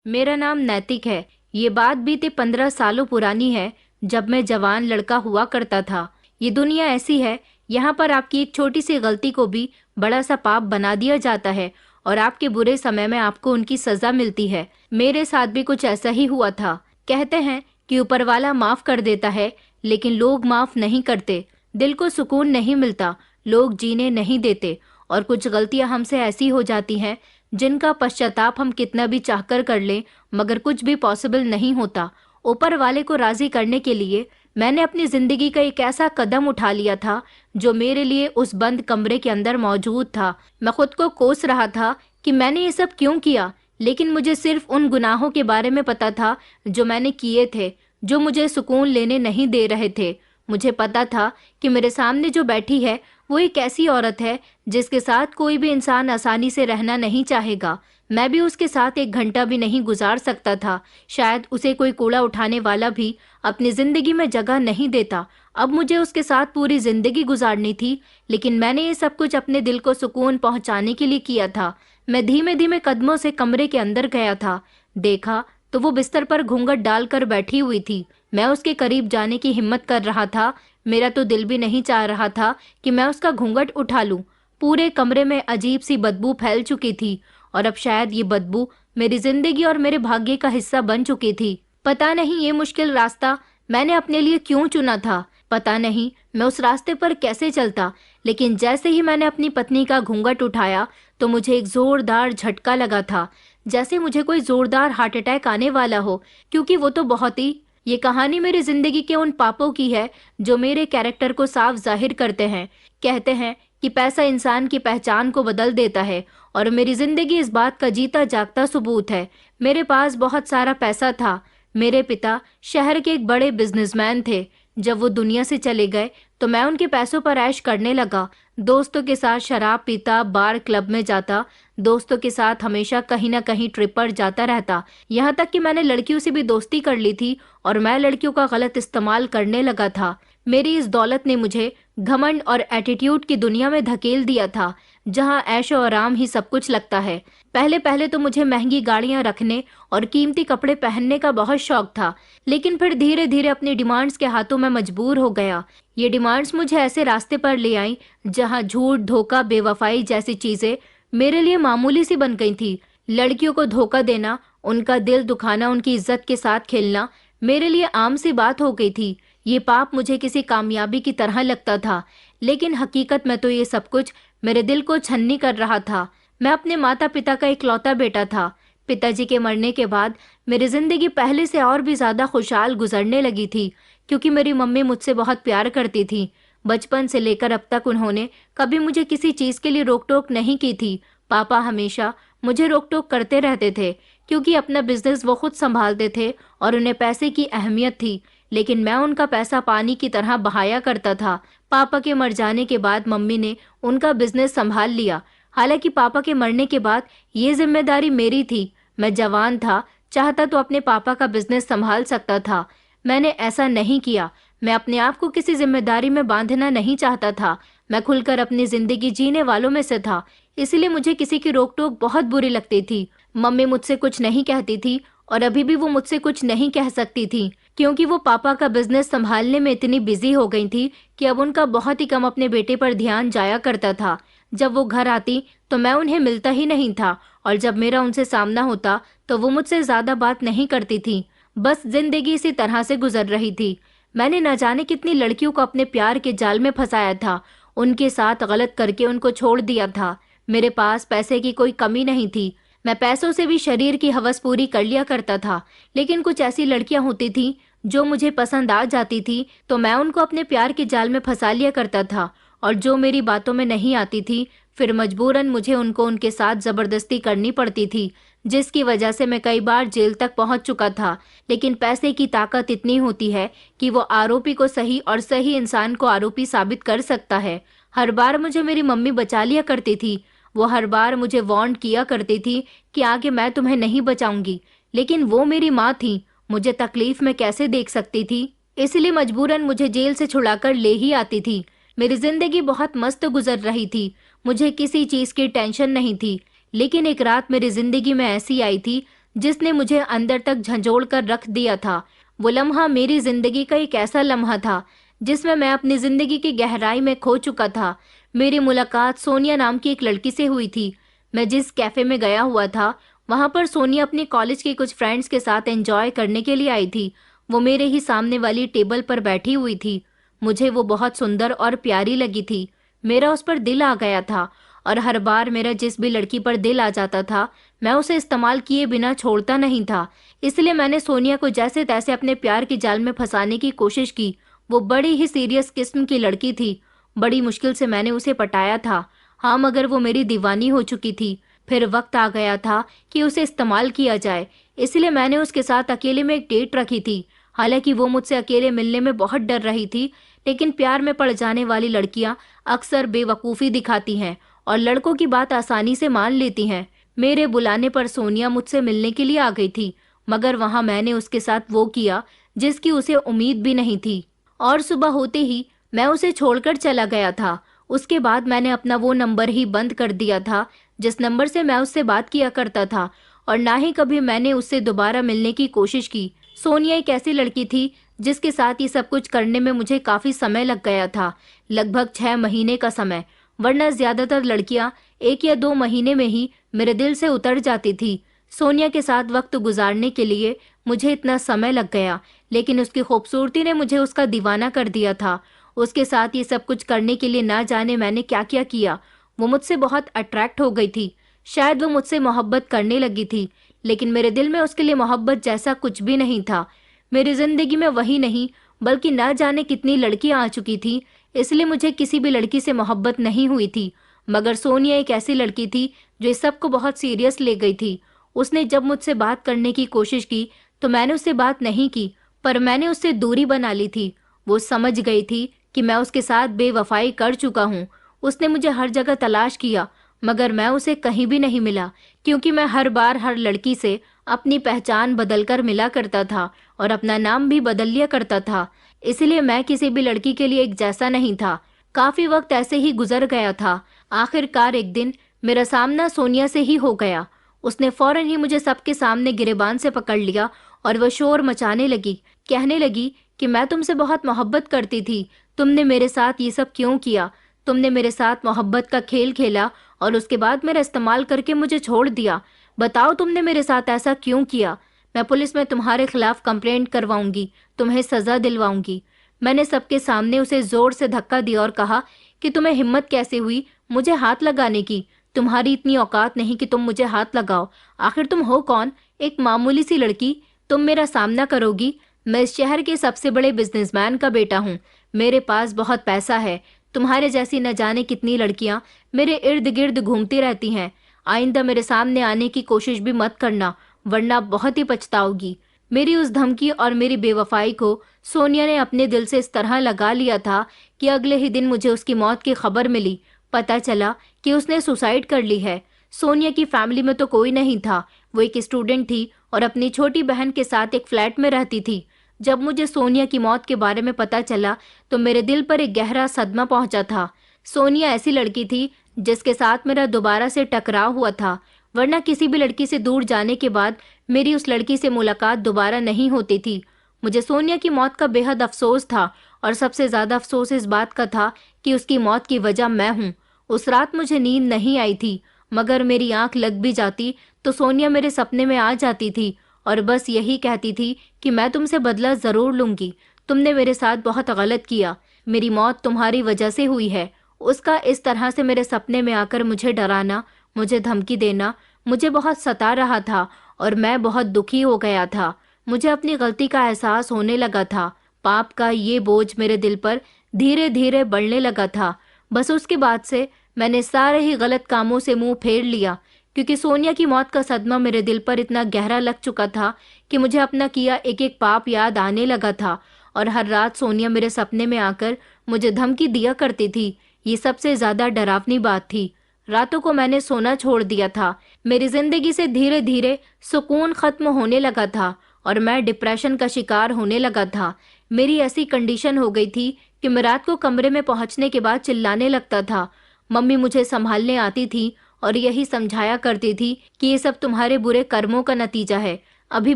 मेरा नाम नैतिक है। ये बात बीते 15 सालों पुरानी है, जब मैं जवान लड़का हुआ करता था। ये दुनिया ऐसी है, यहाँ पर आपकी एक छोटी सी गलती को भी बड़ा सा पाप बना दिया जाता है और आपके बुरे समय में आपको उनकी सजा मिलती है। मेरे साथ भी कुछ ऐसा ही हुआ था। कहते हैं कि ऊपर वाला माफ कर देता है, लेकिन लोग माफ नहीं करते। दिल को सुकून नहीं मिलता, लोग जीने नहीं देते और कुछ गलतियां हमसे ऐसी हो जाती हैं जिनका पश्चाताप हम कितना भी चाहकर कर लें, मगर कुछ भी पॉसिबल नहीं होता। ऊपर वाले को राजी करने के लिए मैंने अपनी जिंदगी का एक ऐसा कदम उठा लिया था जो मेरे लिए उस बंद कमरे के अंदर मौजूद था। मैं खुद को कोस रहा था कि मैंने ये सब क्यों किया, लेकिन मुझे सिर्फ उन गुनाहों के बारे में पता था जो मैंने किए थे, जो मुझे सुकून लेने नहीं दे रहे थे। मुझे पता था कि मेरे सामने जो बैठी है वो एक ऐसी औरत है जिसके साथ कोई भी इंसान आसानी से रहना नहीं चाहेगा। मैं भी उसके साथ एक घंटा भी नहीं गुजार सकता था। शायद उसे कोई कूड़ा उठाने वाला भी अपनी जिंदगी में जगह नहीं देता। अब मुझे उसके साथ पूरी जिंदगी गुजारनी थी, लेकिन मैंने ये सब कुछ अपने दिल को सुकून पहुंचाने के लिए किया था। मैं धीमे धीमे कदमों से कमरे के अंदर गया था। देखा तो वो बिस्तर पर घूंघट डालकर बैठी हुई थी। मैं उसके करीब जाने की हिम्मत कर रहा था। मेरा तो दिल भी नहीं चाह रहा था कि मैं उसका घूंघट उठा लूं। पूरे कमरे में अजीब सी बदबू फैल चुकी थी और अब शायद ये बदबू मेरी जिंदगी और मेरे भाग्य का हिस्सा बन चुकी थी। पता नहीं ये मुश्किल रास्ता मैंने अपने लिए क्यों चुना था। पता नहीं मैं उस रास्ते पर कैसे चलता, लेकिन जैसे ही मैंने अपनी पत्नी का घूंघट उठाया तो मुझे एक जोरदार झटका लगा था, जैसे मुझे कोई जोरदार हार्ट अटैक आने वाला हो, क्योंकि वो तो बहुत ही ये कहानी मेरी जिंदगी के उन पापों की है जो मेरे कैरेक्टर को साफ जाहिर करते हैं। कहते हैं कि पैसा इंसान की पहचान को बदल देता है और मेरी जिंदगी इस बात का जीता जागता सबूत है। मेरे पास बहुत सारा पैसा था। मेरे पिता शहर के एक बड़े बिजनेसमैन थे। जब वो दुनिया से चले गए तो मैं उनके पैसों पर ऐश करने लगा। दोस्तों के साथ शराब पीता, बार क्लब में जाता, दोस्तों के साथ हमेशा कहीं ना कहीं ट्रिप पर जाता रहता। यहाँ तक कि मैंने लड़कियों से भी दोस्ती कर ली थी और मैं लड़कियों का गलत इस्तेमाल करने लगा था। मेरी इस दौलत ने मुझे घमंड और एटीट्यूड की दुनिया में धकेल दिया था, जहाँ ऐशो आराम ही सब कुछ लगता है। पहले पहले तो मुझे महंगी गाड़ियां रखने और कीमती कपड़े पहनने का बहुत शौक था, लेकिन फिर धीरे धीरे अपनी डिमांड्स के हाथों में मजबूर हो गया। ये डिमांड्स मुझे ऐसे रास्ते पर ले आई जहाँ झूठ, धोखा, बेवफाई जैसी चीजें मेरे लिए मामूली सी बन गई थी। लड़कियों को धोखा देना, उनका दिल दुखाना, उनकी इज्जत के साथ खेलना मेरे लिए आम सी बात हो गई थी। ये पाप मुझे किसी कामयाबी की तरह लगता था, लेकिन हकीकत में तो ये सब कुछ मेरे दिल को छन्नी कर रहा था। मैं अपने माता पिता का इकलौता बेटा था। पिताजी के मरने के बाद मेरी जिंदगी पहले से और भी ज्यादा खुशहाल गुजरने लगी थी, क्योंकि मेरी मम्मी मुझसे बहुत प्यार करती थी। बचपन से लेकर अब तक उन्होंने कभी मुझे किसी चीज के लिए रोक टोक नहीं की थी। पापा हमेशा मुझे रोक टोक करते रहते थे, क्योंकि अपना बिजनेस वो खुद संभालते थे और उन्हें पैसे की अहमियत थी, लेकिन मैं उनका पैसा पानी की तरह बहाया करता था। पापा के मर जाने के बाद मम्मी ने उनका बिजनेस संभाल लिया। हालांकि पापा के मरने के बाद ये जिम्मेदारी मेरी थी। मैं जवान था, चाहता तो अपने पापा का बिजनेस संभाल सकता था। मैंने ऐसा नहीं किया। मैं अपने आप को किसी जिम्मेदारी में बांधना नहीं चाहता था। मैं खुलकर अपनी जिंदगी जीने वालों में से था, इसलिए मुझे किसी की रोक टोक बहुत बुरी लगती थी। मम्मी मुझसे कुछ नहीं कहती थी और अभी भी वो मुझसे कुछ नहीं कह सकती थी, क्योंकि वो पापा का बिजनेस संभालने में इतनी बिजी हो गई थी कि अब उनका बहुत ही कम अपने बेटे पर ध्यान जाया करता था। जब वो घर आती तो मैं उन्हें मिलता ही नहीं था, और जब मेरा उनसे सामना होता तो वो मुझसे ज्यादा बात नहीं करती थी। बस जिंदगी इसी तरह से गुजर रही थी। मैंने न जाने कितनी लड़कियों को अपने प्यार के जाल में फंसाया था, उनके साथ गलत करके उनको छोड़ दिया था। मेरे पास पैसे की कोई कमी नहीं थी। मैं पैसों से भी शरीर की हवस पूरी कर लिया करता था, लेकिन कुछ ऐसी लड़कियां होती थी जो मुझे पसंद आ जाती थी तो मैं उनको अपने प्यार के जाल में फंसा लिया करता था, और जो मेरी बातों में नहीं आती थी फिर मजबूरन मुझे उनको उनके साथ जबरदस्ती करनी पड़ती थी, जिसकी वजह से मैं कई बार जेल तक पहुंच चुका था। लेकिन पैसे की ताकत इतनी होती है कि वो आरोपी को सही और सही इंसान को आरोपी साबित कर सकता है। हर बार मुझे मेरी मम्मी बचा लिया करती थी। वो हर बार मुझे वार्न किया करती थी कि आगे मैं तुम्हें नहीं बचाऊंगी, लेकिन वो मेरी माँ थी, मुझे तकलीफ में कैसे देख सकती थी, इसलिए मजबूरन मुझे जेल से छुड़ाकर ले ही आती थी। मेरी जिंदगी बहुत मस्त गुजर रही थी, मुझे किसी चीज की टेंशन नहीं थी। लेकिन एक रात मेरी जिंदगी में ऐसी आई थी जिसने मुझे अंदर तक झंझोड़ कर रख दिया था। वो लम्हा मेरी जिंदगी का एक ऐसा लम्हा था जिसमें मैं अपनी जिंदगी की गहराई में खो चुका था। मेरी मुलाकात सोनिया नाम की एक लड़की से हुई थी। मैं जिस कैफे में गया हुआ था वहां पर सोनिया अपने कॉलेज के कुछ फ्रेंड्स के साथ एंजॉय करने के लिए आई थी। वो मेरे ही सामने वाली टेबल पर बैठी हुई थी। मुझे वो बहुत सुंदर और प्यारी लगी थी। मेरा उस पर दिल आ गया था और हर बार मेरा जिस भी लड़की पर दिल आ जाता था मैं उसे इस्तेमाल किए बिना छोड़ता नहीं था। इसलिए मैंने सोनिया को जैसे तैसे अपने प्यार की जाल में फंसाने की कोशिश की। वो बड़ी ही सीरियस किस्म की लड़की थी। बड़ी मुश्किल से मैंने उसे पटाया था। हाँ, मगर वो मेरी दीवानी हो चुकी थी। फिर वक्त आ गया था कि उसे इस्तेमाल किया जाए। इसलिए मैंने उसके साथ अकेले में एक डेट रखी थी। हालांकि वो मुझसे अकेले मिलने में बहुत डर रही थी, लेकिन प्यार में पड़ जाने वाली लड़कियां अक्सर बेवकूफ़ी दिखाती हैं और लड़कों की बात आसानी से मान लेती हैं। मेरे बुलाने पर सोनिया मुझसे मिलने के लिए आ गई थी, मगर वहां मैंने उसके साथ वो किया जिसकी उसे उम्मीद भी नहीं थी। और सुबह होते ही मैं उसे छोड़कर चला गया था। उसके बाद मैंने अपना वो नंबर ही बंद कर दिया था जिस नंबर से मैं उससे बात किया करता था, और ना ही कभी मैंने उससे दोबारा मिलने की कोशिश की। सोनिया एक ऐसी लड़की थी जिसके साथ ये सब कुछ करने में मुझे काफी समय लग गया था, लगभग 6 महीने का समय। वरना ज्यादातर लड़कियां 1 या 2 महीने में ही मेरे दिल से उतर जाती थी। सोनिया के साथ वक्त गुजारने के लिए मुझे इतना समय लग गया, लेकिन उसकी खूबसूरती ने मुझे उसका दीवाना कर दिया था। उसके साथ ये सब कुछ करने के लिए ना जाने मैंने क्या क्या किया। वो मुझसे बहुत अट्रैक्ट हो गई थी। शायद वो मुझसे मोहब्बत करने लगी थी, लेकिन मेरे दिल में उसके लिए मोहब्बत जैसा कुछ भी नहीं था। मेरी जिंदगी में वही नहीं बल्कि ना जाने कितनी लड़कियां आ चुकी थी, इसलिए मुझे किसी भी लड़की से मोहब्बत नहीं हुई थी। मगर सोनिया एक ऐसी लड़की थी जो इस सब को बहुत सीरियस ले गई थी। उसने जब मुझसे बात करने की कोशिश की तो मैंने उससे बात नहीं की, पर मैंने उससे दूरी बना ली थी। वो समझ गई थी कि मैं उसके साथ बेवफाई कर चुका हूँ। उसने मुझे हर जगह तलाश किया, मगर मैं उसे कहीं भी नहीं मिला, क्योंकि मैं हर बार हर लड़की से अपनी पहचान बदलकर मिला करता था और अपना नाम भी बदल लिया करता था। इसलिए मैं किसी भी लड़की के लिए एक जैसा नहीं था। काफी वक्त ऐसे ही गुजर गया था। आखिरकार एक दिन मेरा सामना सोनिया से ही हो गया। उसने फौरन ही मुझे सबके सामने गिरेबान से पकड़ लिया और वह शोर मचाने लगी, कहने लगी कि मैं तुमसे बहुत मोहब्बत करती थी। तुमने मेरे साथ ये सब क्यों किया? तुमने मेरे साथ मोहब्बत का खेल खेला और उसके बाद मेरा इस्तेमाल करके मुझे छोड़ दिया। बताओ तुमने मेरे साथ ऐसा क्यों किया? मैं पुलिस में तुम्हारे खिलाफ कंप्लेंट करवाऊंगी, तुम्हें सजा दिलवाऊंगी। मैंने सबके सामने उसे जोर से धक्का दिया और कहा कि तुम्हें हिम्मत कैसे हुई मुझे हाथ लगाने की? तुम्हारी इतनी औकात नहीं कि तुम मुझे हाथ लगाओ। आखिर तुम हो कौन? एक मामूली सी लड़की। तुम मेरा सामना करोगी? मैं इस शहर के सबसे बड़े बिजनेसमैन का बेटा हूँ। मेरे पास बहुत पैसा है। तुम्हारे जैसी न जाने कितनी लड़कियां मेरे इर्द गिर्द घूमती रहती हैं। आइंदा मेरे सामने आने की कोशिश भी मत करना, वरना बहुत ही पछताओगी। मेरी उस धमकी और मेरी बेवफाई को सोनिया ने अपने दिल से इस तरह लगा लिया था कि अगले ही दिन मुझे उसकी मौत की खबर मिली। पता चला कि उसने सुसाइड कर ली है। सोनिया की फैमिली में तो कोई नहीं था। वो एक स्टूडेंट थी और अपनी छोटी बहन के साथ एक फ्लैट में रहती थी। जब मुझे सोनिया की मौत के बारे में पता चला तो मेरे दिल पर एक गहरा सदमा पहुंचा था। सोनिया ऐसी लड़की थी जिसके साथ मेरा दोबारा से टकराव हुआ था, वरना किसी भी लड़की से दूर जाने के बाद मेरी उस लड़की से मुलाकात दोबारा नहीं होती थी। मुझे सोनिया की मौत का बेहद अफसोस था और सबसे ज्यादा अफसोस इस बात का था कि उसकी मौत की वजह मैं हूँ। उस रात मुझे नींद नहीं आई थी, मगर मेरी आंख लग भी जाती तो सोनिया मेरे सपने में आ जाती थी और बस यही कहती थी कि मैं तुमसे बदला जरूर लूंगी। तुमने मेरे साथ बहुत गलत किया। मेरी मौत तुम्हारी वजह से हुई है। उसका इस तरह से मेरे सपने में आकर मुझे डराना, मुझे धमकी देना मुझे बहुत सता रहा था और मैं बहुत दुखी हो गया था। मुझे अपनी गलती का एहसास होने लगा था। पाप का ये बोझ मेरे दिल पर धीरे धीरे बढ़ने लगा था। बस उसके बाद से मैंने सारे ही गलत कामों से मुंह फेर लिया, क्योंकि सोनिया की मौत का सदमा मेरे दिल पर इतना गहरा लग चुका था कि मुझे अपना किया एक एक पाप याद आने लगा था। और हर रात सोनिया मेरे सपने में आकर मुझे धमकी दिया करती थी। ये सबसे ज्यादा डरावनी बात थी। रातों को मैंने सोना छोड़ दिया था। मेरी जिंदगी से धीरे धीरे सुकून खत्म होने लगा था और मैं डिप्रेशन का शिकार होने लगा था। मेरी ऐसी कंडीशन हो गई थी कि मैं रात को कमरे में पहुंचने के बाद चिल्लाने लगता था। मम्मी मुझे संभालने आती थी और यही समझाया करती थी कि ये सब तुम्हारे बुरे कर्मों का नतीजा है। अभी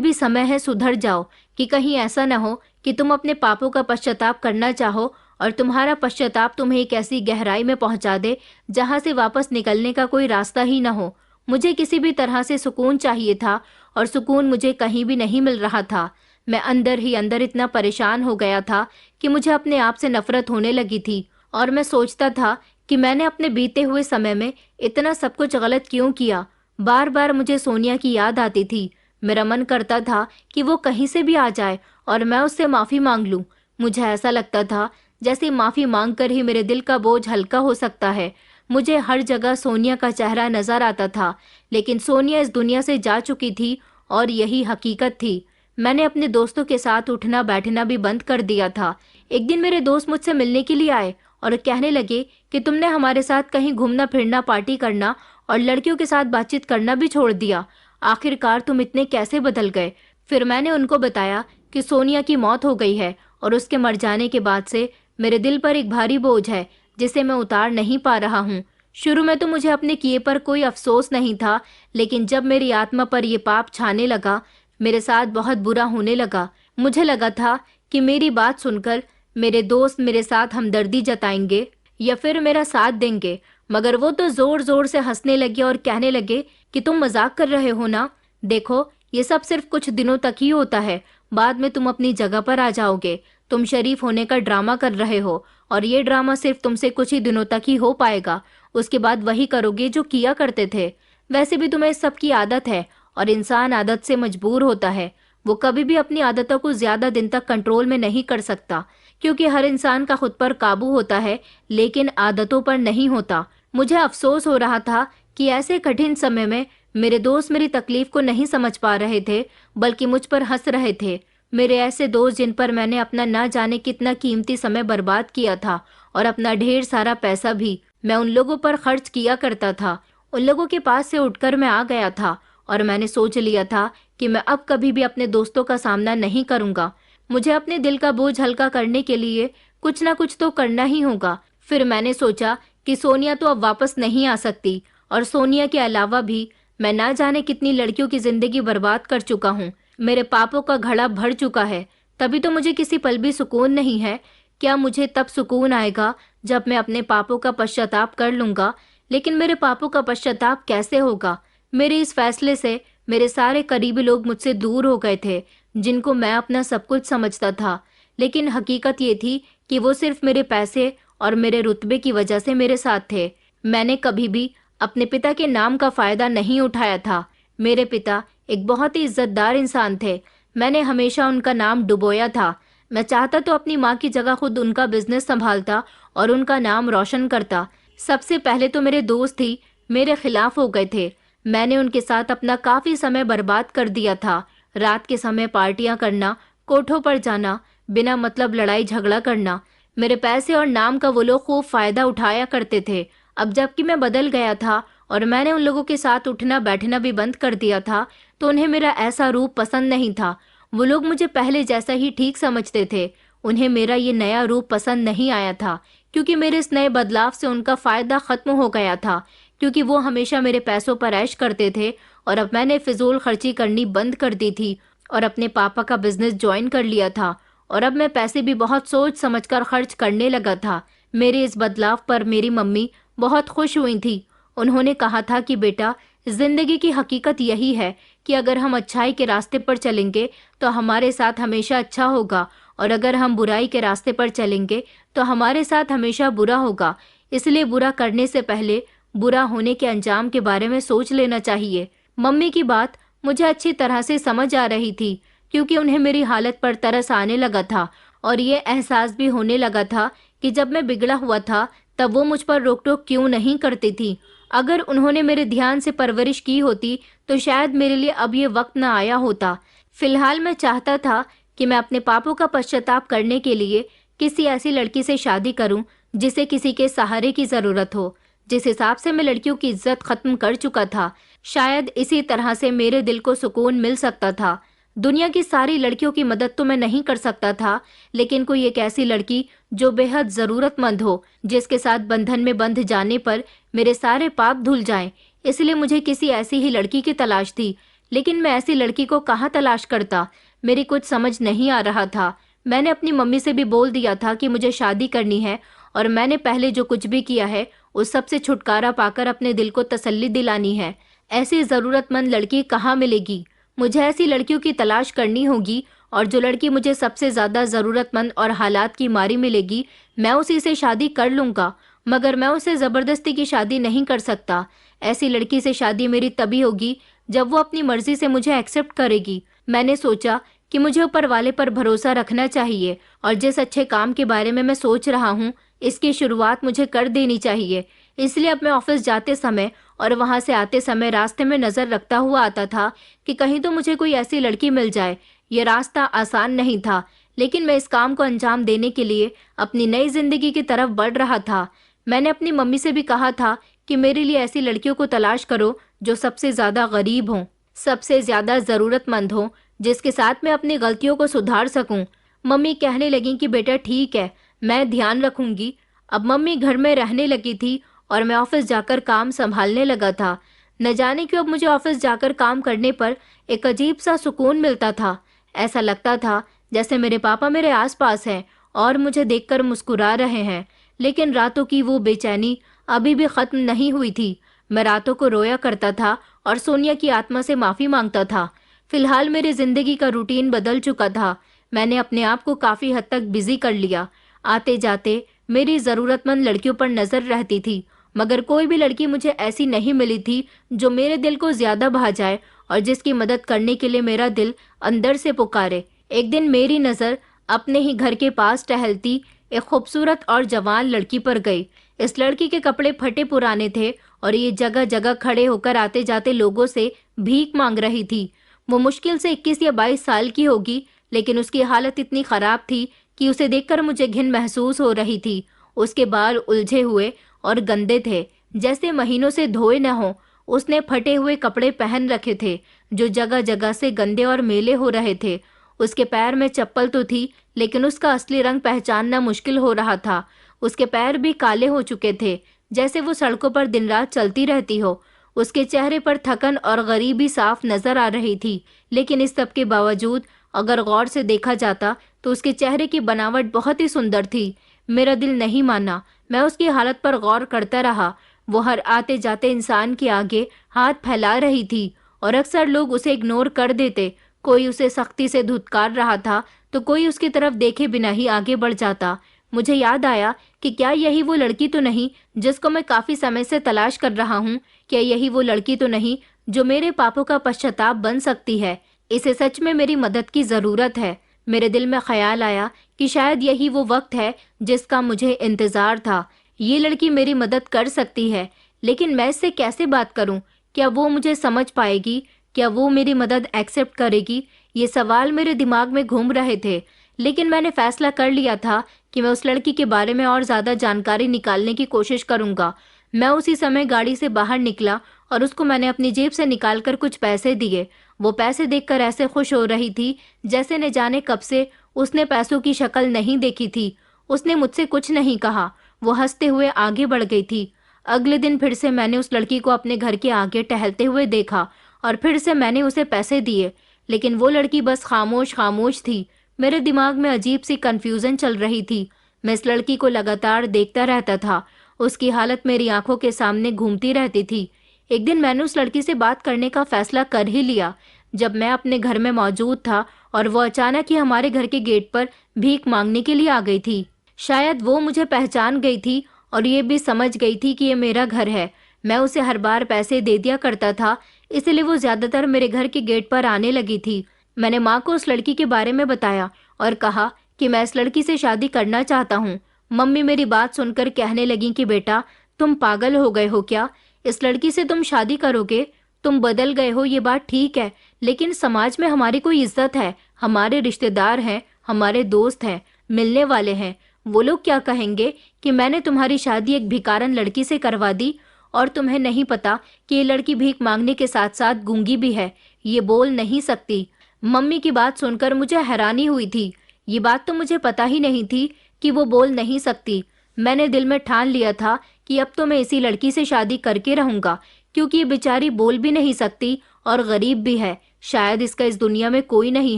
भी समय है, सुधर जाओ, कि कहीं ऐसा न हो कि तुम अपने पापों का पश्चाताप करना चाहो और तुम्हारा पश्चाताप तुम्हें एक ऐसी गहराई में पहुंचा दे जहां से वापस निकलने का कोई रास्ता ही न हो। मुझे किसी भी तरह से सुकून चाहिए था और सुकून मुझे कहीं भी नहीं मिल रहा था। मैं अंदर ही अंदर इतना परेशान हो गया था कि मुझे अपने आप से नफरत होने लगी थी और मैं सोचता था कि मैंने अपने बीते हुए समय में इतना सब कुछ गलत क्यों किया। बार बार मुझे सोनिया की याद आती थी। मेरा मन करता था कि वो कहीं से भी आ जाए और मैं उससे माफी मांग लूं। मुझे ऐसा लगता था जैसे माफी मांगकर ही मेरे दिल का बोझ हल्का हो सकता है। मुझे हर जगह सोनिया का चेहरा नजर आता था, लेकिन सोनिया इस दुनिया से जा चुकी थी और यही हकीकत थी। मैंने अपने दोस्तों के साथ उठना बैठना भी बंद कर दिया था। एक दिन मेरे दोस्त मुझसे मिलने के लिए आए और कहने लगे कि तुमने हमारे साथ कहीं घूमना फिरना, पार्टी करना और लड़कियों के साथ बातचीत करना भी छोड़ दिया। आखिरकार तुम इतने कैसे बदल गए? फिर मैंने उनको बताया कि सोनिया की मौत हो गई है और उसके मर जाने के बाद से मेरे दिल पर एक भारी बोझ है जिसे मैं उतार नहीं पा रहा हूँ। शुरू में तो मुझे अपने किए पर कोई अफसोस नहीं था, लेकिन जब मेरी आत्मा पर यह पाप छाने लगा, मेरे साथ बहुत बुरा होने लगा। मुझे लगा था कि मेरी बात सुनकर मेरे दोस्त मेरे साथ हमदर्दी जताएंगे या फिर मेरा साथ देंगे, मगर वो तो जोर जोर से हंसने लगे और कहने लगे कि तुम मजाक कर रहे हो ना, देखो ये सब सिर्फ कुछ दिनों तक ही होता है, बाद में तुम अपनी जगह पर आ जाओगे। तुम शरीफ होने का ड्रामा कर रहे हो और ये ड्रामा सिर्फ तुमसे कुछ ही दिनों तक ही हो पाएगा, उसके बाद वही करोगे जो किया करते थे। वैसे भी तुम्हें इस सब की आदत है और इंसान आदत से मजबूर होता है। वो कभी भी अपनी आदतों को ज्यादा दिन तक कंट्रोल में नहीं कर सकता, क्योंकि हर इंसान का खुद पर काबू होता है लेकिन आदतों पर नहीं होता। मुझे अफसोस हो रहा था कि ऐसे कठिन समय में मेरे दोस्त मेरी तकलीफ को नहीं समझ पा रहे थे, बल्कि मुझ पर हंस रहे थे। मेरे ऐसे दोस्त जिन पर मैंने अपना ना जाने कितना कीमती समय बर्बाद किया था और अपना ढेर सारा पैसा भी मैं उन लोगों पर खर्च किया करता था, उन लोगों के पास से उठकर मैं आ गया था और मैंने सोच लिया था कि मैं अब कभी भी अपने दोस्तों का सामना नहीं करूंगा। मुझे अपने दिल का बोझ हल्का करने के लिए कुछ ना कुछ तो करना ही होगा। फिर मैंने सोचा कि सोनिया तो अब वापस नहीं आ सकती और सोनिया के अलावा भी मैं ना जाने कितनी लड़कियों की जिंदगी बर्बाद कर चुका हूँ। मेरे पापों का घड़ा भर चुका है, तभी तो मुझे किसी पल भी सुकून नहीं है। क्या मुझे तब सुकून आएगा जब मैं अपने पापों का पश्चाताप कर लूंगा? लेकिन मेरे पापों का पश्चाताप कैसे होगा? मेरे इस फैसले से मेरे सारे करीबी लोग मुझसे दूर हो गए थे, जिनको मैं अपना सब कुछ समझता था। लेकिन हकीकत ये थी कि वो सिर्फ मेरे पैसे और मेरे रुतबे की वजह से मेरे साथ थे। मैंने कभी भी अपने पिता के नाम का फायदा नहीं उठाया था। मेरे पिता एक बहुत ही इज्जतदार इंसान थे। मैंने हमेशा उनका नाम डुबोया था। मैं चाहता तो अपनी माँ की जगह खुद उनका बिजनेस संभालता और उनका नाम रोशन करता। सबसे पहले तो मेरे दोस्त ही मेरे खिलाफ हो गए थे। मैंने उनके साथ अपना काफी समय बर्बाद कर दिया था। रात के समय पार्टियां करना, कोठों पर जाना, बिना मतलब लड़ाई झगड़ा करना। मेरे पैसे और नाम का वो लोग खूब फायदा उठाया करते थे। अब जबकि मैं बदल गया था और मैंने उन लोगों के साथ उठना बैठना भी बंद कर दिया था, तो उन्हें मेरा ऐसा रूप पसंद नहीं था। वो लोग मुझे पहले जैसा ही ठीक समझते थे। उन्हें मेरा ये नया रूप पसंद नहीं आया था, क्योंकि मेरे इस नए बदलाव से उनका फायदा खत्म हो गया था। क्योंकि वो हमेशा मेरे पैसों पर ऐश करते थे और अब मैंने फिजूल खर्ची करनी बंद कर दी थी और अपने पापा का बिजनेस ज्वाइन कर लिया था और अब मैं पैसे भी बहुत सोच समझकर खर्च करने लगा था। मेरे इस बदलाव पर मेरी मम्मी बहुत खुश हुई थी। उन्होंने कहा था कि बेटा, जिंदगी की हकीकत यही है कि अगर हम अच्छाई के रास्ते पर चलेंगे तो हमारे साथ हमेशा अच्छा होगा, और अगर हम बुराई के रास्ते पर चलेंगे तो हमारे साथ हमेशा बुरा होगा। इसलिए बुरा करने से पहले बुरा होने के अंजाम के बारे में सोच लेना चाहिए। मम्मी की बात मुझे अच्छी तरह से समझ आ रही थी, क्योंकि उन्हें मेरी हालत पर तरस आने लगा था और ये एहसास भी होने लगा था कि जब मैं बिगड़ा हुआ था तब वो मुझ पर रोक टोक क्यों नहीं करती थी। अगर उन्होंने मेरे ध्यान से परवरिश की होती तो शायद मेरे लिए अब ये वक्त न आया होता। फिलहाल मैं चाहता था कि मैं अपने पापों का पश्चाताप करने के लिए किसी ऐसी लड़की से शादी करूं जिसे किसी के सहारे की जरूरत हो। जिस हिसाब से मैं लड़कियों की इज्जत खत्म कर चुका था, शायद इसी तरह से मेरे दिल को सुकून मिल सकता था। दुनिया की सारी लड़कियों की मदद तो मैं नहीं कर सकता था, लेकिन कोई एक ऐसी लड़की जो बेहद जरूरतमंद हो, जिसके साथ बंधन में बंध जाने पर मेरे सारे पाप धुल जाएं। इसलिए मुझे किसी ऐसी ही लड़की की तलाश थी। लेकिन मैं ऐसी लड़की को कहाँ तलाश करता, मेरी कुछ समझ नहीं आ रहा था। मैंने अपनी मम्मी से भी बोल दिया था कि मुझे शादी करनी है, और मैंने पहले जो कुछ भी किया है उस सब से छुटकारा पाकर अपने दिल को तसल्ली दिलानी है। ऐसी ज़रूरतमंद लड़की कहाँ मिलेगी? मुझे ऐसी लड़कियों की तलाश करनी होगी, और जो लड़की मुझे सबसे ज़्यादा ज़रूरतमंद और हालात की मारी मिलेगी, मैं उसी से शादी कर लूँगा। मगर मैं उससे ज़बरदस्ती की शादी नहीं कर सकता। ऐसी लड़की से शादी मेरी तभी होगी जब वो अपनी मर्जी से मुझे एक्सेप्ट करेगी। मैंने सोचा कि मुझे ऊपर वाले पर भरोसा रखना चाहिए, और जिस अच्छे काम के बारे में मैं सोच रहा हूँ इसकी शुरुआत मुझे कर देनी चाहिए। इसलिए अब मैं ऑफिस जाते समय और वहां से आते समय रास्ते में नजर रखता हुआ आता था कि कहीं तो मुझे कोई ऐसी लड़की मिल जाए। यह रास्ता आसान नहीं था, लेकिन मैं इस काम को अंजाम देने के लिए अपनी नई जिंदगी की तरफ बढ़ रहा था। मैंने अपनी मम्मी से भी कहा था कि मेरे लिए ऐसी लड़कियों को तलाश करो जो सबसे ज्यादा गरीब हों, सबसे ज्यादा जरूरतमंद हों, जिसके साथ मैं अपनी गलतियों को सुधार सकूं। मम्मी कहने लगी कि बेटा ठीक है, मैं ध्यान रखूंगी। अब मम्मी घर में रहने लगी थी और मैं ऑफिस जाकर काम संभालने लगा था। न जाने क्यों अब मुझे ऑफिस जाकर काम करने पर एक अजीब सा सुकून मिलता था। ऐसा लगता था जैसे मेरे पापा मेरे आसपास हैं और मुझे देखकर मुस्कुरा रहे हैं। लेकिन रातों की वो बेचैनी अभी भी खत्म नहीं हुई थी। मैं रातों को रोया करता था और सोनिया की आत्मा से माफी मांगता था। फिलहाल मेरी जिंदगी का रूटीन बदल चुका था। मैंने अपने आप को काफी हद तक बिजी कर लिया। आते जाते मेरी जरूरतमंद लड़कियों पर नजर रहती थी, मगर कोई भी लड़की मुझे ऐसी नहीं मिली थी जो मेरे दिल को ज्यादा भा जाए और जिसकी मदद करने के लिए मेरा दिल अंदर से पुकारे। एक दिन मेरी नजर अपने ही घर के पास टहलती एक खूबसूरत और जवान लड़की पर गई। इस लड़की के कपड़े फटे पुराने थे और ये जगह जगह खड़े होकर आते जाते लोगों से भीख मांग रही थी। वो मुश्किल से 21 या 22 साल की होगी, लेकिन उसकी हालत इतनी खराब थी कि उसे देखकर मुझे घिन महसूस हो रही थी। उसके बाल उलझे हुए और गंदे थे, जैसे महीनों से धोए न हो। उसने फटे हुए कपड़े पहन रखे थे जो जगह जगह से गंदे और मैले हो रहे थे। उसके पैर में चप्पल तो थी, लेकिन उसका असली रंग पहचानना मुश्किल हो रहा था। उसके पैर भी काले हो चुके थे, जैसे वो सड़कों पर दिन रात चलती रहती हो। उसके चेहरे पर थकन और गरीबी साफ नजर आ रही थी, लेकिन इस सब के बावजूद अगर गौर से देखा जाता तो उसके चेहरे की बनावट बहुत ही सुंदर थी। मेरा दिल नहीं माना। मैं उसकी हालत पर गौर करता रहा। वो हर आते जाते इंसान के आगे हाथ फैला रही थी और अक्सर लोग उसे इग्नोर कर देते। कोई उसे सख्ती से धुतकार रहा था तो कोई उसकी तरफ देखे बिना ही आगे बढ़ जाता। मुझे याद आया कि क्या यही वो लड़की तो नहीं जिसको मैं काफी समय से तलाश कर रहा हूँ? क्या यही वो लड़की तो नहीं जो मेरे पापों का पश्चाताप बन सकती है? इसे सच में मेरी मदद की जरूरत है। मेरे दिल में ख्याल आया कि शायद यही वो वक्त है जिसका मुझे इंतजार था। ये लड़की मेरी मदद कर सकती है, लेकिन मैं इससे कैसे बात करूं? क्या वो मुझे समझ पाएगी? क्या वो मेरी मदद एक्सेप्ट करेगी? ये सवाल मेरे दिमाग में घूम रहे थे, लेकिन मैंने फैसला कर लिया था कि मैं उस लड़की के बारे में और ज्यादा जानकारी निकालने की कोशिश करूंगा। मैं उसी समय गाड़ी से बाहर निकला और उसको मैंने अपनी जेब से निकालकर कुछ पैसे दिए। वो पैसे देखकर ऐसे खुश हो रही थी जैसे न जाने कब से उसने पैसों की शक्ल नहीं देखी थी। उसने मुझसे कुछ नहीं कहा, वो हंसते हुए आगे बढ़ गई थी। अगले दिन फिर से मैंने उस लड़की को अपने घर के आगे टहलते हुए देखा और फिर से मैंने उसे पैसे दिए, लेकिन वो लड़की बस खामोश खामोश थी। मेरे दिमाग में अजीब सी कंफ्यूजन चल रही थी। मैं इस लड़की को लगातार देखता रहता था। उसकी हालत मेरी आंखों के सामने घूमती रहती थी। एक दिन मैंने उस लड़की से बात करने का फैसला कर ही लिया। जब मैं अपने घर में मौजूद था और वो अचानक ही हमारे घर के गेट पर भीख मांगने के लिए आ गई थी। शायद वो मुझे पहचान गई थी और ये भी समझ गई थी कि ये मेरा घर है। मैं उसे हर बार पैसे दे दिया करता था, इसलिए वो ज्यादातर मेरे घर के गेट पर आने लगी थी। मैंने माँ को उस लड़की के बारे में बताया और कहा कि मैं इस लड़की से शादी करना चाहता हूँ। मम्मी मेरी बात सुनकर कहने लगी कि बेटा, तुम पागल हो गए हो क्या? इस लड़की से तुम शादी करोगे? तुम बदल गए हो, ये बात ठीक है, लेकिन समाज में हमारी कोई इज्जत है। हमारे रिश्तेदार हैं, हमारे दोस्त हैं, मिलने वाले हैं। वो लोग क्या कहेंगे कि मैंने तुम्हारी शादी एक भिखारन लड़की से करवा दी? और तुम्हें नहीं पता कि ये लड़की भीख मांगने के साथ साथ गूंगी भी है, ये बोल नहीं सकती। मम्मी की बात सुनकर मुझे हैरानी हुई थी। ये बात तो मुझे पता ही नहीं थी कि वो बोल नहीं सकती। मैंने दिल में ठान लिया था कि अब तो मैं इसी लड़की से शादी करके रहूंगा, क्योंकि ये बेचारी बोल भी नहीं सकती और गरीब भी है। शायद इसका इस दुनिया में कोई नहीं